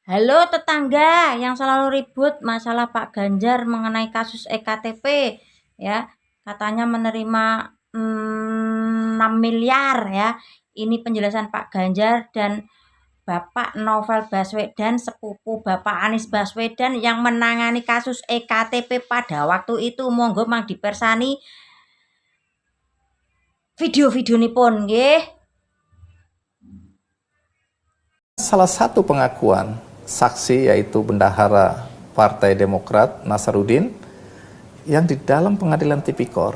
Halo tetangga yang selalu ribut masalah Pak Ganjar mengenai kasus EKTP ya, katanya menerima 6 miliar ya. Ini penjelasan Pak Ganjar dan Bapak Novel Baswedan, sepupu Bapak Anies Baswedan yang menangani kasus EKTP pada waktu itu. Monggo mang dipersani video-videonipun nggih. Salah satu pengakuan saksi yaitu bendahara Partai Demokrat Nasaruddin yang di dalam pengadilan tipikor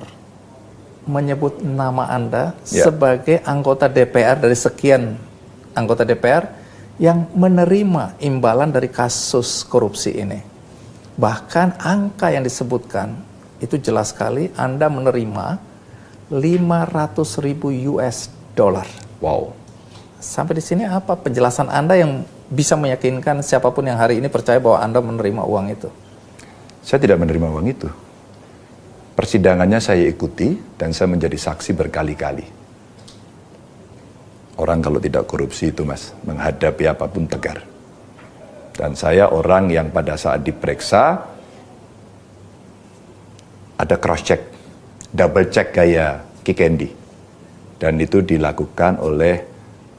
menyebut nama Anda sebagai anggota DPR dari sekian anggota DPR yang menerima imbalan dari kasus korupsi ini. Bahkan angka yang disebutkan itu jelas sekali Anda menerima 500.000 US dollar. Wow. Sampai di sini apa penjelasan Anda yang bisa meyakinkan siapapun yang hari ini percaya bahwa Anda menerima uang itu? Saya tidak menerima uang itu. Persidangannya saya ikuti dan saya menjadi saksi berkali-kali. Orang kalau tidak korupsi itu Mas, menghadapi apapun tegar. Dan saya orang yang pada saat diperiksa ada cross check, double check gaya Ki Kendi. Dan itu dilakukan oleh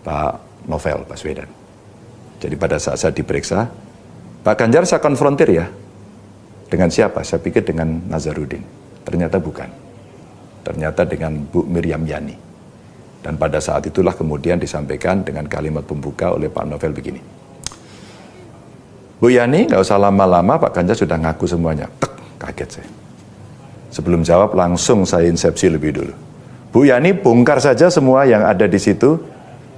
Pak Novel Baswedan. Jadi pada saat saya diperiksa, Pak Ganjar saya konfrontir ya. Dengan siapa? Saya pikir dengan Nazaruddin. Ternyata bukan. Ternyata dengan Bu Miriam Yani. Dan pada saat itulah kemudian disampaikan dengan kalimat pembuka oleh Pak Novel begini. Bu Yani, nggak usah lama-lama, Pak Ganjar sudah ngaku semuanya. Tek, kaget saya. Sebelum jawab langsung saya insepsi lebih dulu. Bu Yani, bongkar saja semua yang ada di situ.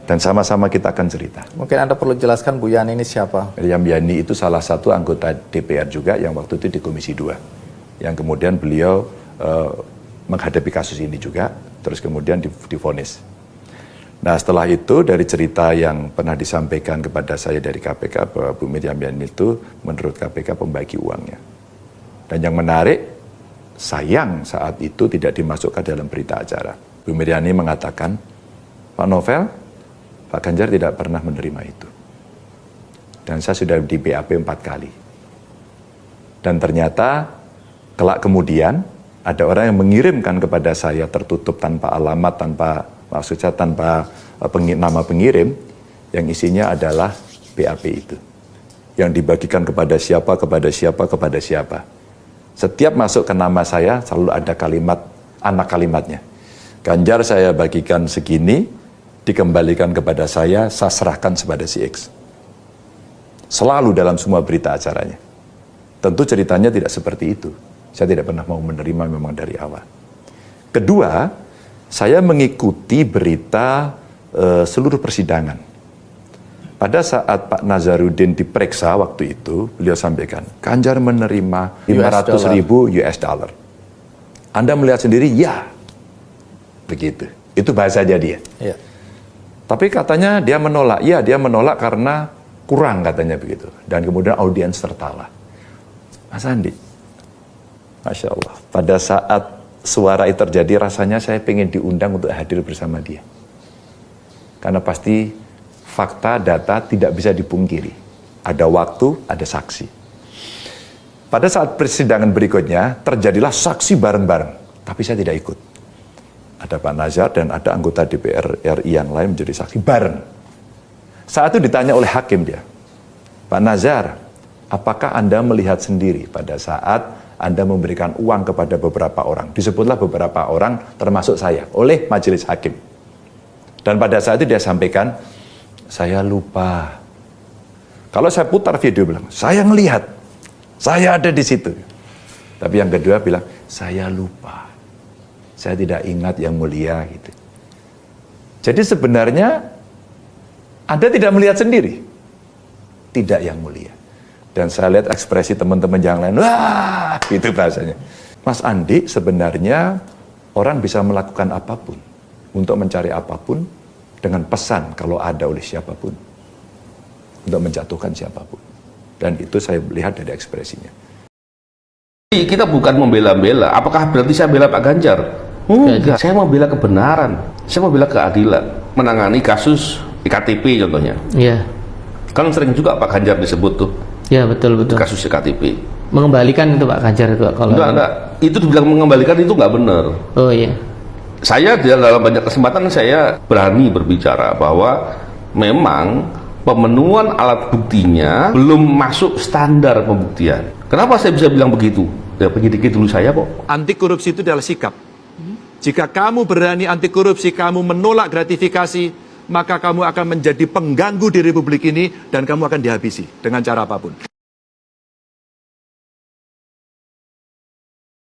Dan sama-sama kita akan cerita. Mungkin Anda perlu jelaskan Bu Yani ini siapa? Miriam Yani itu salah satu anggota DPR juga yang waktu itu di Komisi 2. Yang kemudian beliau menghadapi kasus ini juga, terus kemudian divonis. Nah setelah itu dari cerita yang pernah disampaikan kepada saya dari KPK bahwa Bu Miriam Yani itu menurut KPK pembagi uangnya. Dan yang menarik, sayang saat itu tidak dimasukkan dalam berita acara. Bu Miriam Yani mengatakan, Pak Novel, Pak Ganjar tidak pernah menerima itu. Dan saya sudah di BAP 4 kali. Dan ternyata kelak kemudian ada orang yang mengirimkan kepada saya tertutup tanpa alamat, maksudnya tanpa nama pengirim, yang isinya adalah BAP itu. Yang dibagikan kepada siapa, kepada siapa, kepada siapa. Setiap masuk ke nama saya selalu ada kalimat, anak kalimatnya. Ganjar saya bagikan segini, dikembalikan kepada saya serahkan kepada si X. Selalu dalam semua berita acaranya. Tentu ceritanya tidak seperti itu. Saya tidak pernah mau menerima memang dari awal. Kedua, saya mengikuti berita seluruh persidangan. Pada saat Pak Nazaruddin diperiksa waktu itu, beliau sampaikan, Ganjar menerima 500.000 US dollar. Anda melihat sendiri, ya. Begitu. Itu bahasanya dia. Ya. Tapi katanya dia menolak. Iya, dia menolak karena kurang katanya begitu. Dan kemudian audiens tertawa. Mas Andi, Masya Allah. Pada saat suara itu terjadi, rasanya saya pengen diundang untuk hadir bersama dia. Karena pasti fakta, data tidak bisa dipungkiri. Ada waktu, ada saksi. Pada saat persidangan berikutnya, terjadilah saksi bareng-bareng. Tapi saya tidak ikut. Ada Pak Nazar dan ada anggota DPR RI yang lain menjadi saksi bareng. Saat itu ditanya oleh hakim dia, Pak Nazar, apakah Anda melihat sendiri pada saat Anda memberikan uang kepada beberapa orang? Disebutlah beberapa orang termasuk saya oleh majelis hakim. Dan pada saat itu dia sampaikan, saya lupa. Kalau saya putar video bilang, saya ngelihat, saya ada di situ. Tapi yang kedua bilang, saya lupa. Saya tidak ingat yang mulia gitu. Jadi sebenarnya Anda tidak melihat sendiri. Tidak yang mulia. Dan saya lihat ekspresi teman-teman yang lain, wah, gitu bahasanya. Mas Andi sebenarnya orang bisa melakukan apapun untuk mencari apapun dengan pesan kalau ada oleh siapapun untuk menjatuhkan siapapun. Dan itu saya lihat dari ekspresinya. Kita bukan membela-bela. Apakah berarti saya bela Pak Ganjar? Enggak, saya mau bela kebenaran. Saya mau bela keadilan. Menangani kasus IKTP contohnya. Iya. Kan sering juga Pak Ganjar disebut tuh Ya betul. kasus KTP. Mengembalikan itu Pak Ganjar itu Pak, kalau Enggak. Itu dibilang mengembalikan itu nggak benar. Oh iya. Saya dalam banyak kesempatan saya berani berbicara bahwa memang pemenuhan alat buktinya belum masuk standar pembuktian. Kenapa saya bisa bilang begitu? Ya penyidiknya dulu saya kok. Anti korupsi itu adalah sikap. Jika kamu berani anti korupsi, kamu menolak gratifikasi, maka kamu akan menjadi pengganggu di Republik ini dan kamu akan dihabisi dengan cara apapun.